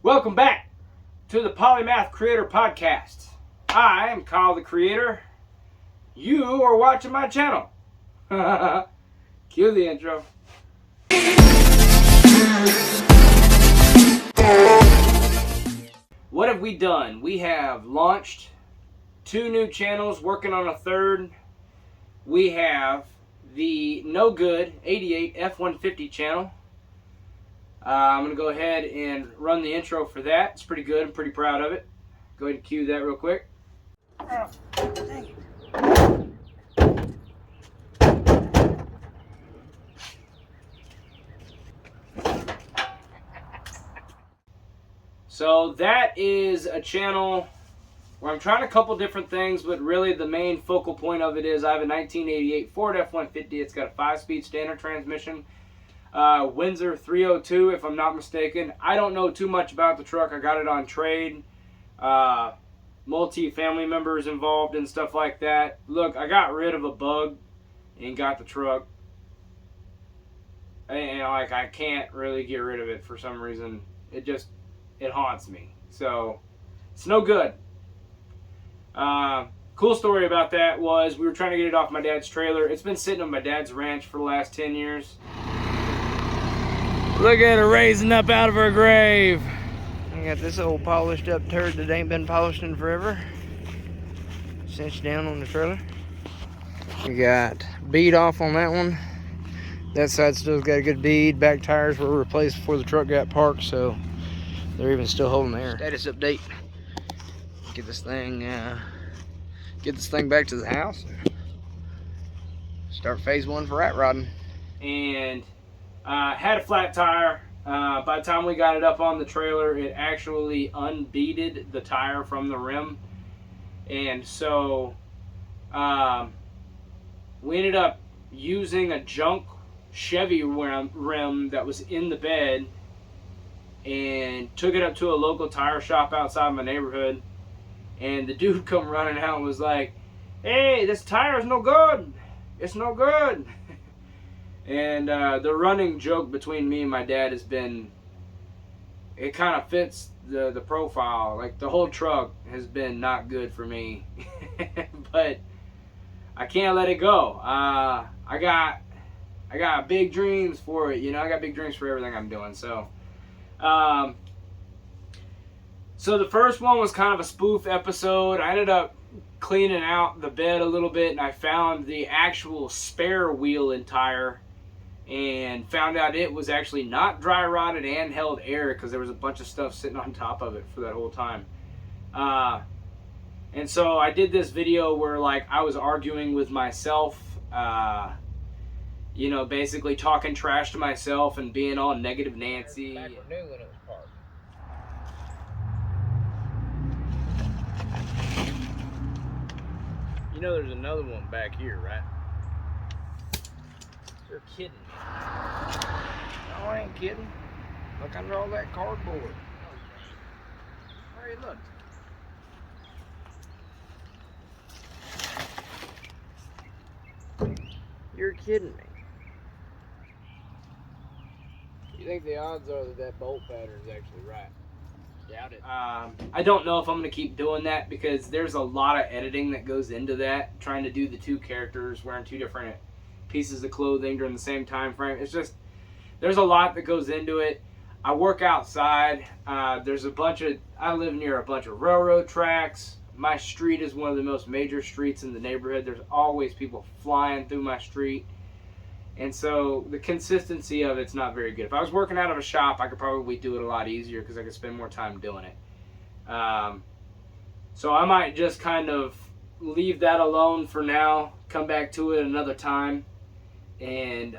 Welcome back to the Polymath Creator Podcast. I am Kyle the Creator. You are watching my channel. Cue the intro. What have we done? We have launched 2 new channels, working on a 3rd. We have the No Good 88 F150 channel. I'm going to go ahead and run the intro for that. It's pretty good. I'm pretty proud of it. Go ahead and cue that real quick. Oh, dang it. So that is a channel where I'm trying a couple different things, but really the main focal point of it is I have a 1988 Ford F150. It's got a 5-speed standard transmission. Windsor 302, if I'm not mistaken. I don't know too much about the truck. I got it on trade. Multi-family members involved and stuff like that. Look, I got rid of a bug and got the truck. And like, I can't really get rid of it for some reason. It haunts me. So it's no good. Cool story about that was we were trying to get it off my dad's trailer. It's been sitting on my dad's ranch for the last 10 years. Look at her raising up out of her grave. I got this old polished up turd that ain't been polished in forever. Cinched down on the trailer. We got bead off on that one. That side still's got a good bead. Back tires were replaced before the truck got parked, so they're even still holding there. Status update. Get this thing back to the house. Start phase 1 for rat rodding. And had a flat tire. By the time we got it up on the trailer, it actually unbeaded the tire from the rim. And so we ended up using a junk Chevy rim that was in the bed and took it up to a local tire shop outside my neighborhood. And the dude come running out and was like, "Hey, this tire is no good. It's no good." And the running joke between me and my dad has been, it kind of fits the profile. Like, the whole truck has been not good for me. But I can't let it go. I got big dreams for it. You know, I got big dreams for everything I'm doing. So, so the first one was kind of a spoof episode. I ended up cleaning out the bed a little bit, and I found the actual spare wheel and tire. And found out it was actually not dry rotted and held air because there was a bunch of stuff sitting on top of it for that whole time. And so I did this video where, like, I was arguing with myself, you know, basically talking trash to myself and being all negative Nancy. Back when it was parked. You know there's another one back here, right? You're kidding me. No, I ain't kidding. Look under all that cardboard. Hey, look. You're kidding me. You think the odds are that bolt pattern is actually right? Doubt it. I don't know if I'm going to keep doing that because there's a lot of editing that goes into that. Trying to do the 2 characters wearing 2 different pieces of clothing during the same time frame. It's just, there's a lot that goes into it. I work outside. There's a bunch of, I live near a bunch of railroad tracks. My street is one of the most major streets in the neighborhood. There's always people flying through my street. And so the consistency of it's not very good. If I was working out of a shop, I could probably do it a lot easier because I could spend more time doing it. So I might just kind of leave that alone for now, come back to it another time. And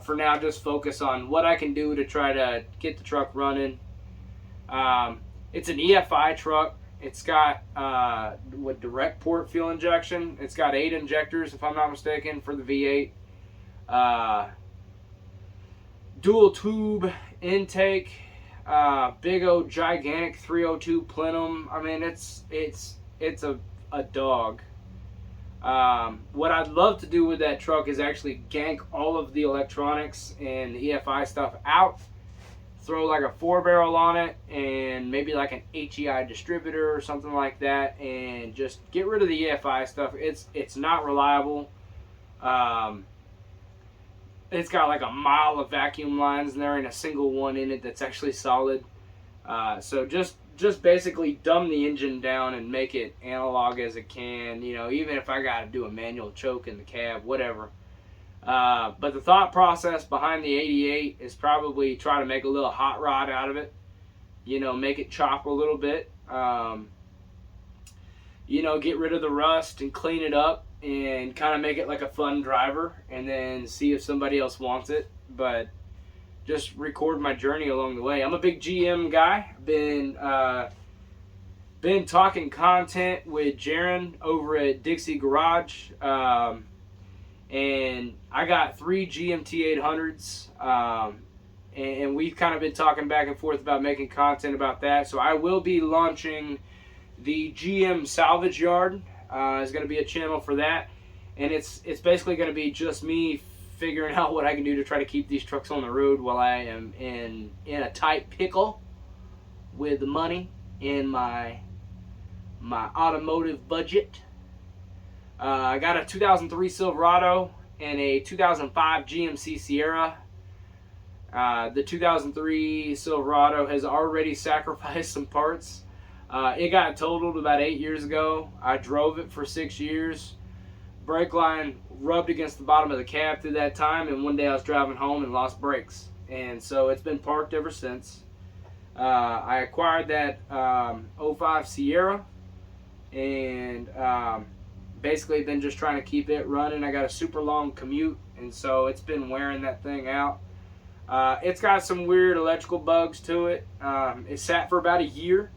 for now, just focus on what I can do to try to get the truck running. It's an EFI truck. It's got with direct port fuel injection. It's got 8 injectors, if I'm not mistaken, for the V8. Dual tube intake. Big old gigantic 302 plenum. I mean, it's a dog. What I'd love to do with that truck is actually gank all of the electronics and the EFI stuff out, throw like a 4-barrel on it and maybe like an HEI distributor or something like that, and just get rid of the EFI stuff. It's not reliable. It's got like a mile of vacuum lines, and there ain't a single one in it that's actually solid. So just basically dumb the engine down and make it analog as it can. You know, even if I got to do a manual choke in the cab, whatever. But the thought process behind the 88 is probably try to make a little hot rod out of it. You know, make it chop a little bit. You know, get rid of the rust and clean it up and kind of make it like a fun driver, and then see if somebody else wants it. But just record my journey along the way. I'm a big GM guy. Been talking content with Jaron over at Dixie Garage. And I got 3 GMT 800s, and we've kind of been talking back and forth about making content about that. So I will be launching the GM Salvage Yard. Is going to be a channel for that, and it's basically going to be just me figuring out what I can do to try to keep these trucks on the road while I am in a tight pickle with the money in my automotive budget. I got a 2003 Silverado and a 2005 GMC Sierra. The 2003 Silverado has already sacrificed some parts. It got totaled about 8 years ago. I drove it for 6 years. Brake line rubbed against the bottom of the cab through that time, and one day I was driving home and lost brakes. And so it's been parked ever since. I acquired that 05 Sierra, and basically been just trying to keep it running. I got a super long commute, and so it's been wearing that thing out. It's got some weird electrical bugs to it. It sat for about a year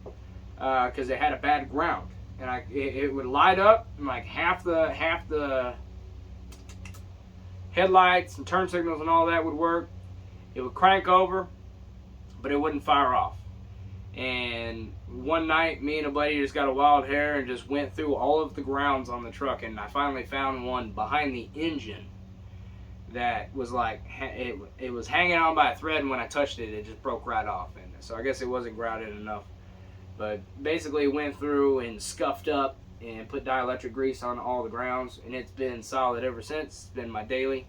because it had a bad ground, and it would light up, and like half the headlights and turn signals and all that would work. It would crank over, but it wouldn't fire off. And one night, me and a buddy just got a wild hair and just went through all of the grounds on the truck, and I finally found one behind the engine that was like, it was hanging on by a thread, and when I touched it, it just broke right off. And so I guess it wasn't grouted enough. But basically went through and scuffed up and put dielectric grease on all the grounds, and it's been solid ever since. It's been my daily.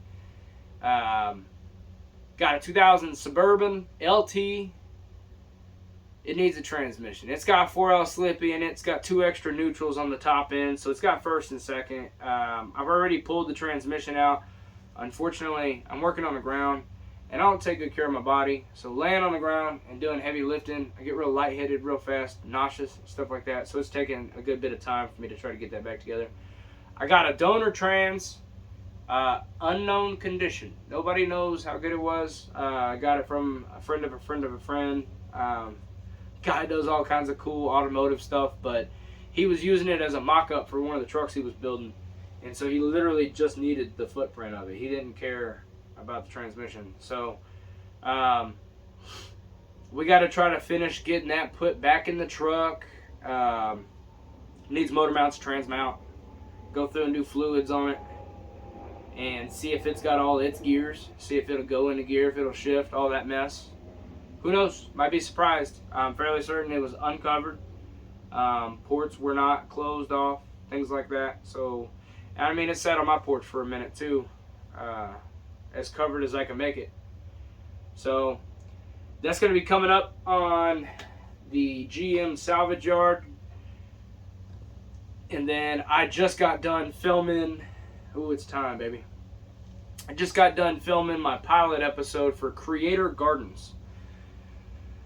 Got a 2000 Suburban LT. It needs a transmission. It's got 4L Slippy in it. It's got 2 extra neutrals on the top end, so it's got first and second. I've already pulled the transmission out. Unfortunately, I'm working on the ground, and I don't take good care of my body. So laying on the ground and doing heavy lifting, I get real lightheaded real fast, nauseous, stuff like that. So it's taking a good bit of time for me to try to get that back together. I got a donor trans, unknown condition. Nobody knows how good it was. I got it from a friend of a friend of a friend. Guy does all kinds of cool automotive stuff, but he was using it as a mock-up for one of the trucks he was building, and so he literally just needed the footprint of it. He didn't care about the transmission. So we got to try to finish getting that put back in the truck. Needs motor mounts, trans mount, go through and do fluids on it, and see if it's got all its gears, see if it'll go into gear, if it'll shift, all that mess. Who knows? Might be surprised. I'm fairly certain it was uncovered. Ports were not closed off, things like that. So, I mean, it sat on my porch for a minute too, as covered as I can make it. So, that's going to be coming up on the GM Salvage Yard. And then I just got done filming. Ooh, it's time, baby. I just got done filming my pilot episode for Kreator Gardens.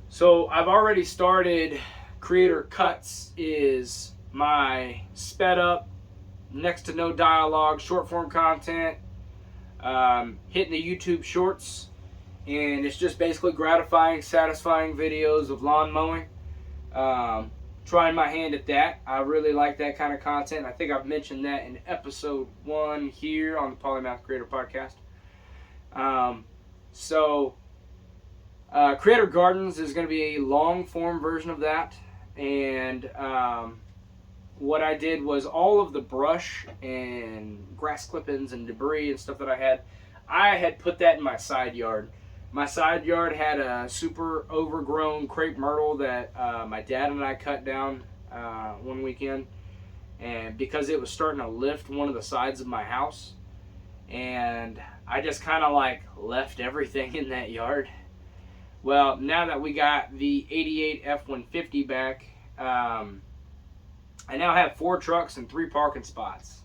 So I've already started Kreator Cuts, is my sped up, next to no dialogue, short form content, hitting the YouTube shorts, and it's just basically gratifying, satisfying videos of lawn mowing. Trying my hand at that. I really like that kind of content. I think I've mentioned that in episode 1 here on the Polymath Creator Podcast. Kreator Gardens is going to be a long form version of that, and what I did was all of the brush and grass clippings and debris and stuff that I had put that in my side yard. My side yard had a super overgrown crepe myrtle that my dad and I cut down one weekend. And because it was starting to lift one of the sides of my house, and I just kind of like left everything in that yard. Well, now that we got the 88 F150 back, I now have 4 trucks and 3 parking spots.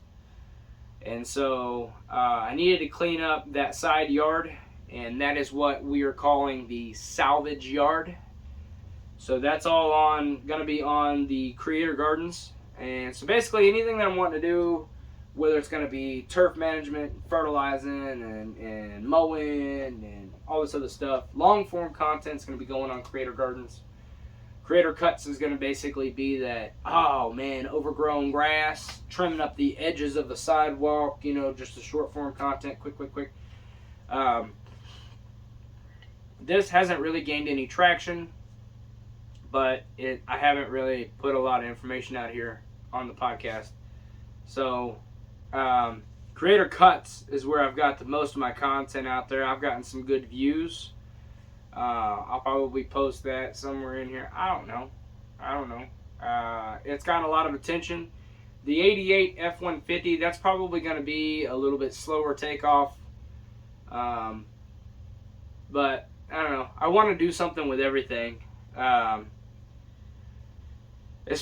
And so I needed to clean up that side yard, and that is what we are calling the salvage yard. So that's all going to be on the Kreator Gardens. And so basically anything that I'm wanting to do, whether it's going to be turf management, fertilizing, and mowing, and all this other stuff, long form content is going to be going on Kreator Gardens. Kreator Cuts is going to basically be that, oh man, overgrown grass, trimming up the edges of the sidewalk, you know, just the short form content, quick. This hasn't really gained any traction, but I haven't really put a lot of information out here on the podcast. So Kreator Cuts is where I've got the most of my content out there. I've gotten some good views. I'll probably post that somewhere in here. I don't know. It's gotten a lot of attention. The 88 F150, that's probably going to be a little bit slower takeoff. But I don't know. I want to do something with everything. As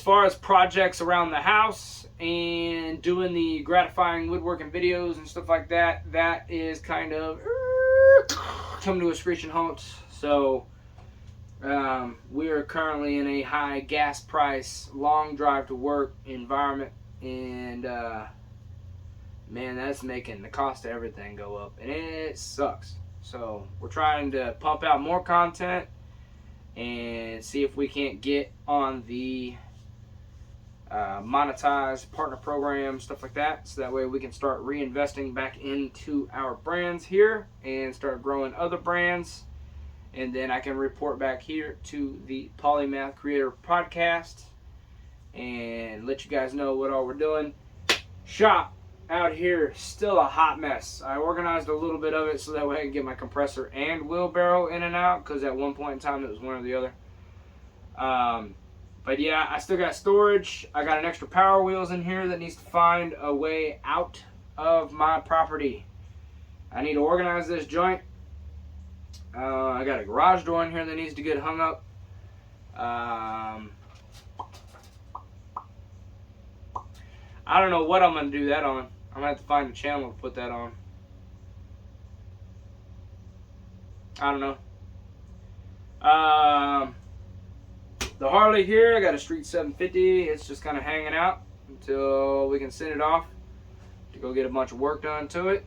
far as projects around the house and doing the gratifying woodworking videos and stuff like that, that is kind of coming to a screeching halt. So we are currently in a high gas price, long drive to work environment, and man, that's making the cost of everything go up, and it sucks. So we're trying to pump out more content and see if we can't get on the monetized partner program, stuff like that, so that way we can start reinvesting back into our brands here and start growing other brands. And then I can report back here to the Polymath Creator podcast and let you guys know what all we're doing. Shop out here, still a hot mess. I organized a little bit of it so that way I can get my compressor and wheelbarrow in and out, because at one point in time it was one or the other. But yeah, I still got storage. I got an extra Power Wheels in here that needs to find a way out of my property. I need to organize this joint. I got a garage door in here that needs to get hung up. I don't know what I'm going to do that on. I'm going to have to find a channel to put that on. I don't know. The Harley here, I got a Street 750. It's just kind of hanging out until we can send it off to go get a bunch of work done to it.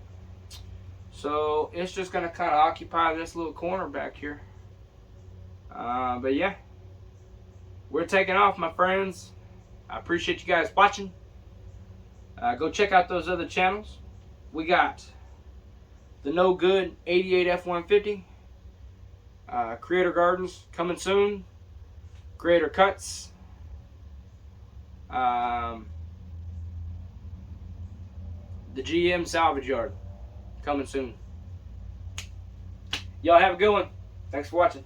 So it's just going to kind of occupy this little corner back here. But yeah, we're taking off, my friends. I appreciate you guys watching. Go check out those other channels. We got the No Good 88 F150, Kreator Gardens coming soon, Kreator Cuts, the GM Salvage Yard coming soon. Y'all have a good one. Thanks for watching.